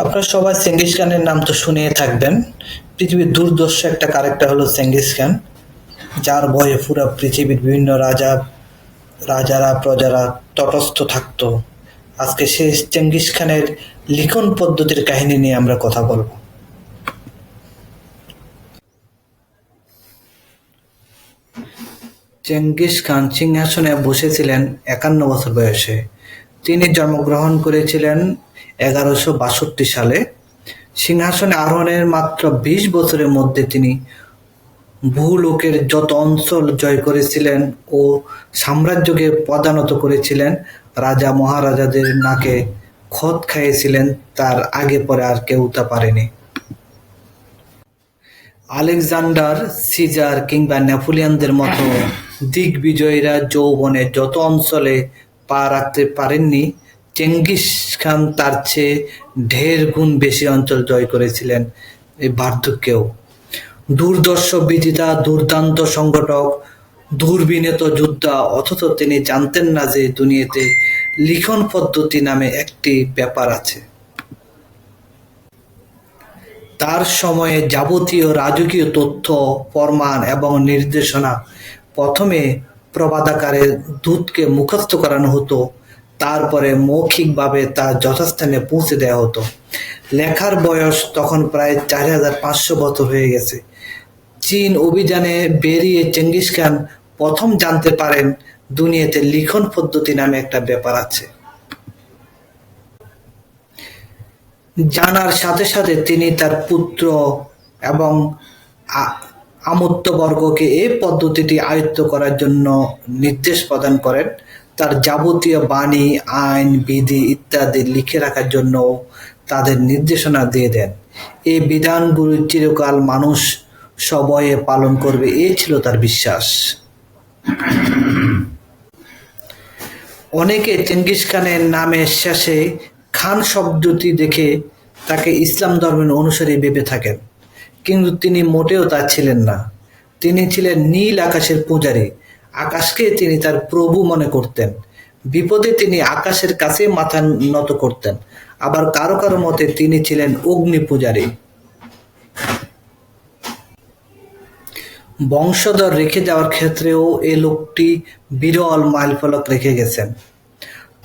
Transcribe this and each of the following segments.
আপনারা সবাই চেঙ্গিস খানের নাম তো শুনে থাকবেন। পৃথিবীর দুর্ধর্ষ একটা ক্যারেক্টার হলো চেঙ্গিস খান, যার ভয়ে পুরো পৃথিবীর বিভিন্ন রাজারা প্রজারা তটস্থ থাকতো। আজকে সেই চেঙ্গিস খানের লিখন পদ্ধতির কাহিনী নিয়ে আমরা কথা বলবো। চেঙ্গিস খান সিংহাসনে বসেছিলেন ৫১ বছর বয়সে। তিনি জন্মগ্রহণ করেছিলেন ১১৬২ সালে। সিংহাসনে আরোহণের মাত্র ২০ বছরের মধ্যে তিনি ভূলোকের যত অঞ্চল জয় করেছিলেন ও সাম্রাজ্যকে পদানত করেছিলেন, রাজা মহারাজাদের নাকে খত খাইয়েছিলেন, তার আগে পরে আর কেউ তা পারেনি। আলেকজান্ডার, সিজার কিংবা নেপোলিয়নদের মতো দিগ্বিজয়ীরা যৌবনে যত অঞ্চলে পা রাখতে পারেননি, চেঙ্গিস খান তার চেয়ে ঢের গুণ বেশি অঞ্চল জয় করেছিলেন এই বার্ধক্যেও। দুর্ধর্ষ বিজিতা, দুর্দান্ত সংগঠক, দুর্বিনীত যোদ্ধা, অথচ তিনি জানতেন না যে দুনিয়াতে লিখন পদ্ধতি নামে একটি ব্যাপার আছে। তার সময়ে যাবতীয় রাজকীয় তথ্য, প্রমাণ এবং নির্দেশনা প্রথমে প্রবাদাকারে দূতকে মুখস্থ করানো হতো, তারপরে মৌখিকভাবে তা যথাস্থানে পৌঁছে দেওয়া হতো। লেখার বয়স তখন প্রায় ৪৫০০ হয়ে গেছে। চীন অভিযানে বেরিয়ে চেঙ্গিস খান প্রথম জানতে পারেন দুনিয়াতে লিখন পদ্ধতি নামে একটা ব্যাপার আছে। জানার সাথে সাথে তিনি তার পুত্র এবং আমৃত্যবর্গকে এই পদ্ধতিটি আয়ত্ত করার জন্য নির্দেশ প্রদান করেন। তার যাবতীয় বাণী, আইন, বিধি ইত্যাদি লিখে রাখার জন্য তাদের নির্দেশনা দিয়ে দেন। এই বিধানগুলি চিরকাল মানুষ সবয়ে পালন করবে, এই ছিল তার বিশ্বাস। অনেকে চেঙ্গিস খানের নামের শেষে খান শব্দটি দেখে তাকে ইসলাম ধর্মের অনুসারী ভেবে থাকেন, কিন্তু তিনি মোটেও তা ছিলেন না। তিনি ছিলেন নীল আকাশের পূজারী। আকাশকে তিনি তার প্রভু মনে করতেন। বিপদে তিনি আকাশের কাছে মাথা নত করতেন। আবার কারো কারো মতে তিনি ছিলেন অগ্নি পূজারী। বংশধর রেখে যাওয়ার ক্ষেত্রেও এ লোকটি বিরল মাইলফলক রেখে গেছেন।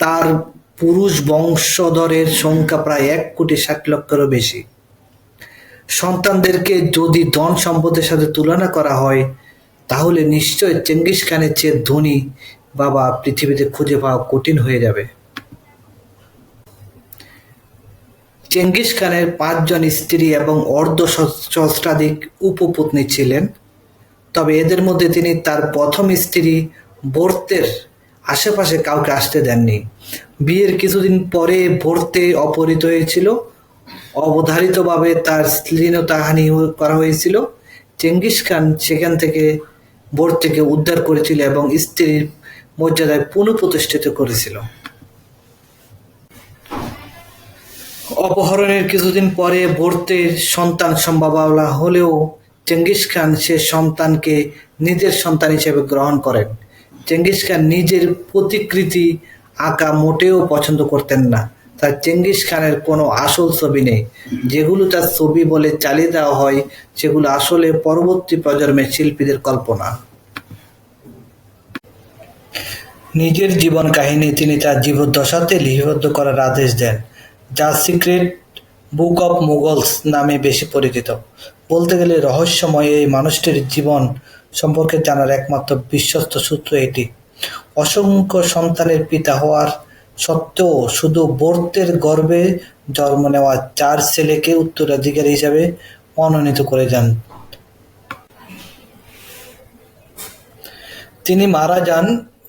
তার পুরুষ বংশধরের সংখ্যা প্রায় ১,৬০,০০,০০০-এরও বেশি। সন্তানদেরকে যদি ধন সম্পদের সাথে তুলনা করা হয়, তাহলে নিশ্চয় চেঙ্গিস খানের চেয়ে ধনী বাবা পৃথিবীতে খুঁজে পাওয়া কঠিন হয়ে যাবে। চেঙ্গিস খানের ৫ জন স্ত্রী এবং অর্ধসহস্রাধিক উপপত্নী ছিলেন। তবে এদের মধ্যে তিনি তার প্রথম স্ত্রী বর্তের আশেপাশে কাউকে আসতে দেননি। বিয়ের কিছুদিন পরে বর্তে অপহৃত হয়েছিল। অবধারিতভাবে তার শ্লীলতাহানি করা হয়েছিল। চেঙ্গিস খান সেখান থেকে বর্তেকে উদ্ধার করেছিল এবং স্ত্রীর মর্যাদায় পুনঃপ্রতিষ্ঠিত করেছিল। অপহরণের কিছুদিন পরে বর্তের সন্তান সম্ভাবনা হলেও চেঙ্গিস খান সে সন্তানকে নিজের সন্তান হিসেবে গ্রহণ করেন। চেঙ্গিস খান নিজের প্রতিকৃতি আঁকা মোটেও পছন্দ করতেন না। তার চেঙ্গিস খানের কোনো আসল ছবি নেই। যেগুলো তার ছবি বলে চালিয়ে দেওয়া হয়, সেগুলো আসলে পরবর্তী প্রজন্মের শিল্পীদের কল্পনা। নিজের জীবন কাহিনী তিনি তার জীবদ্দশাতে লিপিবদ্ধ করার আদেশ দেন, যা সিক্রেট বুক অব মুগলস নামে বেশি পরিচিত। বলতে গেলে রহস্যময় এই মানুষটির জীবন সম্পর্কে জানার একমাত্র বিশ্বস্ত সূত্র এটি। অসংখ্য সন্তানের পিতা হওয়ার সত্ত্বেও শুধু বর্তের গর্ভে জন্ম নেওয়া ৪ ছেলেকে উত্তরাধিকারী হিসাবে মনোনীত করে যান। তিনি মারা যান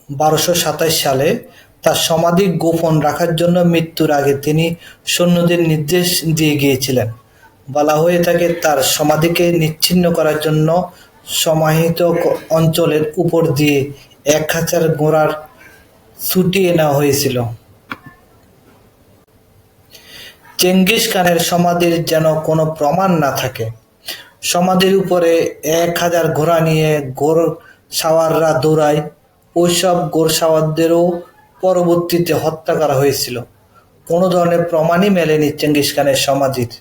১২২৭ সালে। তার সমাধি গোপন রাখার জন্য মৃত্যুর আগে তিনি সৈন্যদের নির্দেশ দিয়ে গিয়েছিলেন। বলা হয়ে থাকে তার সমাধিকে নিশ্চিহ্ন করার জন্য সমাহিত অঞ্চলের উপর দিয়ে ১,০০০ ঘোড়ার ছুটিয়ে নেওয়া হয়েছিল। চেঙ্গিস খানের সমাধির যেন কোনো প্রমাণ না থাকে। সমাধির উপরে ১,০০০ ঘোড়া নিয়ে ঘোড়সাওয়াররা দৌড়ায়। ওইসব ঘোড়সাওয়ারদেরও পরবর্তীতে হত্যা করা হয়েছিল। কোনো ধরনের প্রমাণই মেলেনি চেঙ্গিস খানের সমাধির।